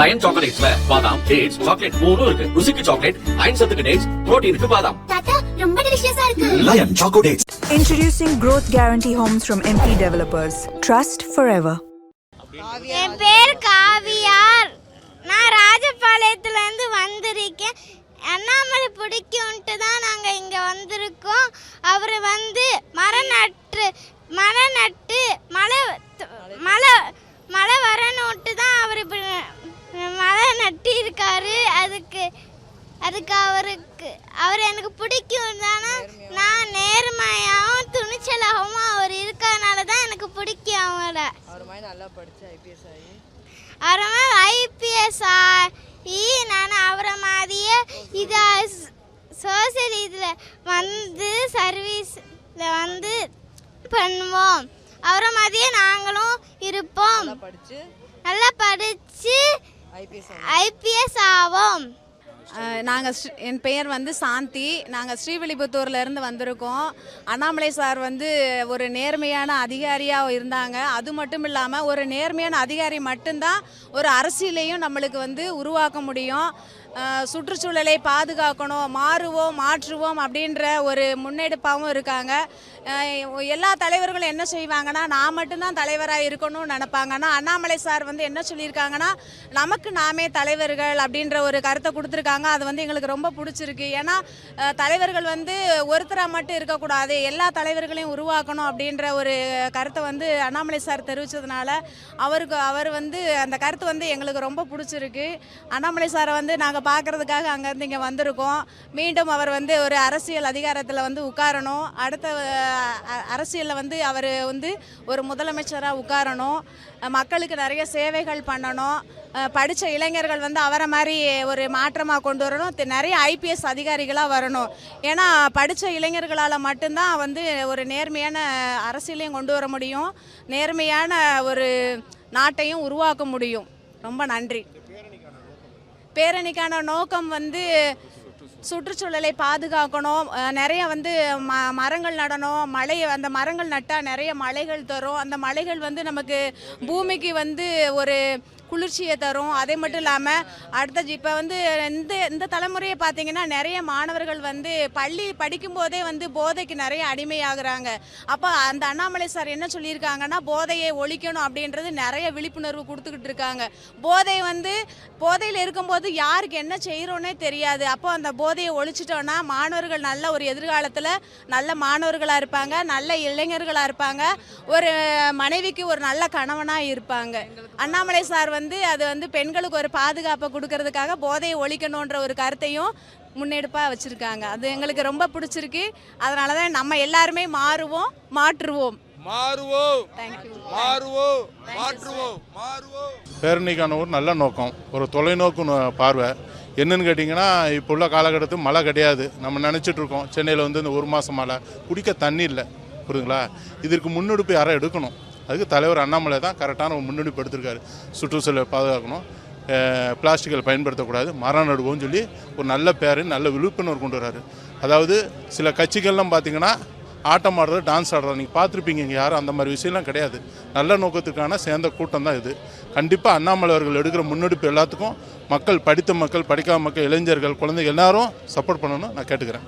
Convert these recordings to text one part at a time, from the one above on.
Line சாக்லேட்ஸ்ல பாதாம், dates, chocolate மூணும் இருக்கு. ருசிக்கு சாக்லேட், அயன் சத்துக்கு டேட்ஸ், புரோட்டீனுக்கு பாதாம். தாத்தா ரொம்ப டெலிஷியஸா இருக்கு. Lion choco dates. Introducing Growth Guarantee Homes from MP Developers. Trust forever. என் பேர் காவியார். நான் ராஜபாளையத்துல இருந்து வந்திருக்கேன். அண்ணாமலை பிடிக்கும்ட்டு தான் நாங்கள் இங்கே வந்திருக்கோம். அவர் வந்து மரம் நட்டு மழை வரணுன்ட்டு தான் அவர் இப்படி மழை நட்டிருக்காரு. அதுக்கு அவர் எனக்கு பிடிக்கும் தானே. நான் நேர்மையாகவும் துணிச்சலாகவும் அவர் இருக்கிறதுனால தான் எனக்கு பிடிக்கும் அவரை. நல்லா படிச்சு ஐபிஎஸ் ஆகி நான் அவரை மாதிரியே சோசியல் இதில் வந்து சர்வீஸில் வந்து பண்ணுவோம். அவரை மாதிரியே நாங்களும் இருப்போம். நல்லா படித்து ஐபிஎஸ் ஆவோம். என் பெயர் வந்து சாந்தி. நாங்கள் ஸ்ரீவில்லிபுத்தூர்லேருந்து வந்திருக்கோம். அண்ணாமலை சார் வந்து ஒரு நேர்மையான அதிகாரியாக இருந்தாங்க. அது மட்டும் இல்லாமல் ஒரு நேர்மையான அதிகாரி மட்டும்தான் ஒரு அரசியலையும் நம்மளுக்கு வந்து உருவாக்க முடியும். சுற்றுச்சூழலை பாதுகாக்கணும், மாற்றுவோம் அப்படின்ற ஒரு முன்னெடுப்பாகவும் இருக்காங்க. எல்லா தலைவர்களும் என்ன செய்வாங்கன்னா நான் மட்டும்தான் தலைவராக இருக்கணும்னு நினைப்பாங்கன்னா, அண்ணாமலை சார் வந்து என்ன சொல்லியிருக்காங்கன்னா நமக்கு நாமே தலைவர்கள் அப்படின்ற ஒரு கருத்தை கொடுத்துருக்காங்க. அது வந்து எங்களுக்கு ரொம்ப பிடிச்சிருக்கு. ஏன்னா தலைவர்கள் வந்து ஒருத்தராக மட்டும் இருக்கக்கூடாது, எல்லா தலைவர்களையும் உருவாக்கணும் அப்படின்ற ஒரு கருத்தை வந்து அண்ணாமலை சார் தெரிவித்ததுனால அவர் வந்து அந்த கருத்து வந்து எங்களுக்கு ரொம்ப பிடிச்சிருக்கு. அண்ணாமலை சாரை வந்து நாங்கள் பார்க்குறதுக்காக அங்கேருந்து இங்கே வந்திருக்கோம். மீண்டும் அவர் வந்து ஒரு அரசியல் அதிகாரத்தில் வந்து உட்காரணும். அடுத்த அரசியலில் வந்து அவர் வந்து ஒரு முதலமைச்சராக உட்காரணும். மக்களுக்கு நிறைய சேவைகள் பண்ணணும். படித்த இளைஞர்கள் வந்து அவரை மாதிரி ஒரு மாற்றமாக கொண்டு வரணும். நிறைய ஐபிஎஸ் அதிகாரிகளாக வரணும். ஏன்னா படித்த இளைஞர்களால் மட்டும்தான் வந்து ஒரு நேர்மையான அரசியலையும் கொண்டு வர முடியும், நேர்மையான ஒரு நாட்டையும் உருவாக்க முடியும். ரொம்ப நன்றி. பேரணிக்கான நோக்கம் வந்து சுற்றுச்சூழலை பாதுகாக்கணும், நிறைய வந்து மரங்கள் நடணும். அந்த மரங்கள் நட்டால் நிறைய மழைகள் தரும். அந்த மழைகள் வந்து நமக்கு பூமிக்கு வந்து ஒரு குளிர்ச்சியை தரும். அதே மட்டும் இல்லாமல் இப்போ வந்து இந்த தலைமுறையை பார்த்திங்கன்னா நிறைய மாணவர்கள் வந்து பள்ளி படிக்கும்போதே வந்து போதைக்கு நிறைய அடிமையாகிறாங்க. அப்போ அந்த அண்ணாமலை சார் என்ன சொல்லியிருக்காங்கன்னா போதையை ஒழிக்கணும் அப்படின்றது நிறைய விழிப்புணர்வு கொடுத்துக்கிட்டு இருக்காங்க. போதையில் இருக்கும்போது யாருக்கு என்ன செய்கிறோன்னே தெரியாது. அப்போ அந்த போதையை ஒழிச்சிட்டோன்னா மாணவர்கள் நல்ல ஒரு எதிர்காலத்தில் நல்ல மாணவர்களாக இருப்பாங்க, நல்ல இளைஞர்களாக இருப்பாங்க, ஒரு மனைவிக்கு ஒரு நல்ல கணவனாக இருப்பாங்க. அண்ணாமலை சார் வந்து அது வந்து பெண்களுக்கு ஒரு பாதுகாப்பை கொடுக்கறதுக்காக போதையை ஒழிக்கணுன்ற ஒரு கருத்தையும் முன்னெடுப்பாக வச்சுருக்காங்க. அது எங்களுக்கு ரொம்ப பிடிச்சிருக்கு. அதனால தான் நம்ம எல்லாருமே மாற்றுவோம். பேரணிக்கான ஒரு நல்ல நோக்கம், ஒரு தொலைநோக்கு பார்வை. என்னன்னு கேட்டிங்கன்னா இப்போ உள்ள காலகட்டத்தில் மழை கிடையாது. நம்ம நினச்சிட்ருக்கோம் சென்னையில் வந்து இந்த ஒரு மாதம் மழை, குடிக்க தண்ணி இல்லை, புரியுதுங்களா? இதற்கு முன்னெடுப்பு யாரை எடுக்கணும்? அதுக்கு தலைவர் அண்ணாமலை தான் கரெக்டான ஒரு முன்னெடுப்பு எடுத்திருக்காரு. சுற்றுச்சூழலை பாதுகாக்கணும், பிளாஸ்டிக்கை பயன்படுத்தக்கூடாது, மரம் நடுவோம்னு சொல்லி ஒரு நல்ல பேர், நல்ல விழிப்புணர்வு கொண்டு வர்றாரு. அதாவது சில கட்சிகள்லாம் பார்த்திங்கன்னா ஆட்டம் ஆடுறது, டான்ஸ் ஆடுறது நீங்கள் பார்த்துருப்பீங்க. இங்கே யாரும் அந்த மாதிரி விஷயம்லாம் கிடையாது. நல்ல நோக்கத்துக்கான சேர்ந்த கூட்டம் தான் இது. கண்டிப்பாக அண்ணாமலை அவர்கள் எடுக்கிற முன்னெடுப்பு எல்லாத்துக்கும் மக்கள், படித்த மக்கள், படிக்காத மக்கள், இளைஞர்கள், குழந்தைகள் எல்லாரும் சப்போர்ட் பண்ணணும்னு நான் கேட்டுக்கிறேன்.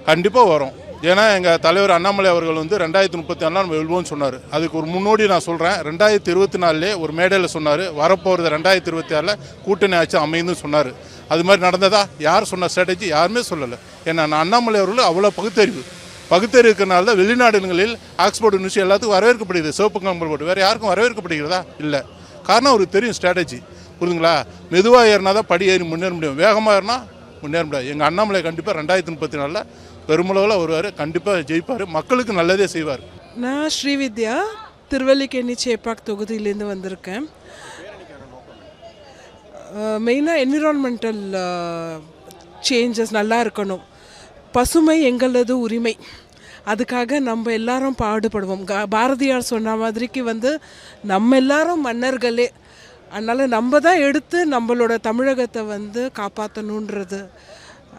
கண்டிப்பாக வரும். ஏன்னா எங்கள் தலைவர் அண்ணாமலை அவர்கள் வந்து 2034 நம்ம வெல்வோம்னு சொன்னார். அதுக்கு ஒரு முன்னோடி நான் சொல்கிறேன். 2024 ஒரு மேடையில் சொன்னார், வரப்போகிறது 2026 கூட்டணி ஆட்சி அமையுன்னு சொன்னார். அது மாதிரி நடந்ததா? யார் சொன்ன ஸ்ட்ராட்டஜி? யாருமே சொல்லலை. ஏன்னா அண்ணாமலை அவர்கள் அவ்வளோ பகுத்தறிவு இருக்கிறனால தான் வெளிநாடுகளில் ஆக்ஸ்போர்ட் யூனிவர்சிட்டி எல்லாத்துக்கும் வரவேற்கப்படுகிறது. சிவப்பு கம்பல் போட்டு வேறு யாருக்கும் வரவேற்கப்படுகிறதா? இல்லை. காரணம் அவருக்கு தெரியும் ஸ்ட்ராட்டஜி, புரியுதுங்களா? மெதுவாக ஏறினா தான் படி ஏறி முன்னேற முடியும், வேகமாக ஏறினா முன்னேற முடியாது. எங்கள் அண்ணாமலை கண்டிப்பாக 2034 பெருமளவில் வருவார், கண்டிப்பாக ஜெயிப்பார், மக்களுக்கு நல்லதே செய்வார். நான் ஸ்ரீவித்யா, திருவல்லிக்கேணி சேப்பாக் தொகுதியிலேருந்து வந்திருக்கேன். மெயினாக என்விரான்மெண்டல் சேஞ்சஸ் நல்லா இருக்கணும். பசுமை எங்களது உரிமை, அதுக்காக நம்ம எல்லாரும் பாடுபடுவோம். பாரதியார் சொன்ன மாதிரிக்கு வந்து நம்ம எல்லாரும் மன்னர்களே, அதனால் நம்ம தான் எடுத்து நம்மளோட தமிழகத்தை வந்து காப்பாற்றணுன்றது.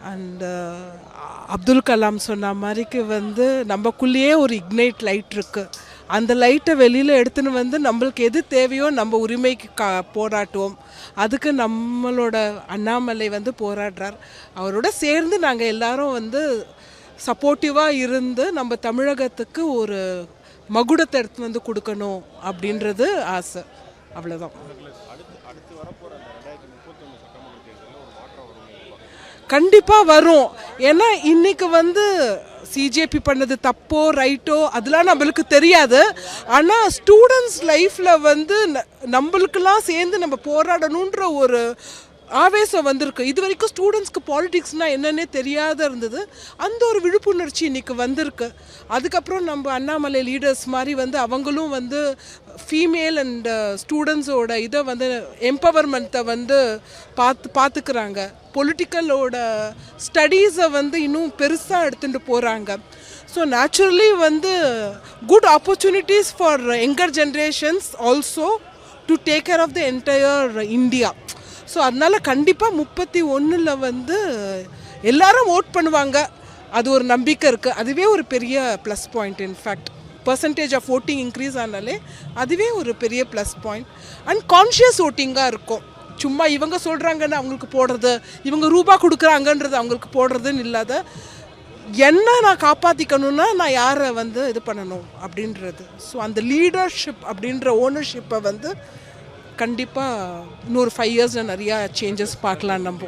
அண்ட் அப்துல் கலாம் சொன்ன மாதிரிக்கு வந்து நம்மக்குள்ளேயே ஒரு இக்னைட் லைட் இருக்குது, அந்த லைட்டை வெளியில் எடுத்துன்னு வந்து நம்மளுக்கு எது தேவையோ நம்ம உரிமைக்கு போராட்டுவோம். அதுக்கு நம்மளோட அண்ணாமலை வந்து போராடுறார். அவரோட சேர்ந்து நாங்கள் எல்லாரும் வந்து சப்போர்ட்டிவாக இருந்து நம்ம தமிழகத்துக்கு ஒரு மகுடத்தை எடுத்து வந்து கொடுக்கணும் அப்படின்றது ஆசை. அவ்வளோதான். கண்டிப்பாக வரும். ஏன்னா இன்னைக்கு வந்து சிஜேபி பண்ணது தப்போ ரைட்டோ அதெல்லாம் நம்மளுக்கு தெரியாது. ஆனால் ஸ்டூடெண்ட்ஸ் லைஃப்பில் வந்து நம்மளுக்கெல்லாம் சேர்ந்து நம்ம போராடணுன்ற ஒரு ஆவேசம் வந்திருக்கு. இது வரைக்கும் ஸ்டூடெண்ட்ஸ்க்கு பாலிடிக்ஸ்னால் என்னன்னே தெரியாத இருந்தது. அந்த ஒரு விழிப்புணர்ச்சி இன்றைக்கி வந்திருக்கு. அதுக்கப்புறம் நம்ம அண்ணாமலை லீடர்ஸ் மாதிரி வந்து அவங்களும் வந்து ஃபீமேல் அண்ட் ஸ்டூடெண்ட்ஸோட இதை வந்து எம்பவர்மெண்ட்டை வந்து பார்த்துக்கிறாங்க. பொலிட்டிக்கலோட ஸ்டடீஸை வந்து இன்னும் பெருசாக எடுத்துகிட்டு போகிறாங்க. ஸோ நேச்சுரலி வந்து good opportunities for younger generations also to take care of the entire India. So அதனால் கண்டிப்பாக 31 வந்து எல்லாரும் ஓட் பண்ணுவாங்க. அது ஒரு நம்பிக்கை இருக்குது. அதுவே ஒரு பெரிய plus point. In fact percentage of voting increase ஆனாலே அதுவே ஒரு பெரிய ப்ளஸ் பாயிண்ட். அண்ட் கான்ஷியஸ் ஓட்டிங்காக இருக்கும். சும்மா இவங்க சொல்கிறாங்கன்னு அவங்களுக்கு போடுறது, இவங்க ரூபா கொடுக்குறாங்கன்றது அவங்களுக்கு போடுறதுன்னு இல்லாத என்ன நான் காப்பாற்றிக்கணுன்னா நான் யாரை வந்து இது பண்ணணும் அப்படின்றது. ஸோ அந்த லீடர்ஷிப் அப்படின்ற ஓனர்ஷிப்பை வந்து கண்டிப்பாக இன்னொரு 5 இயர்ஸில் நிறையா சேஞ்சஸ் பார்க்கலாம் நம்ம.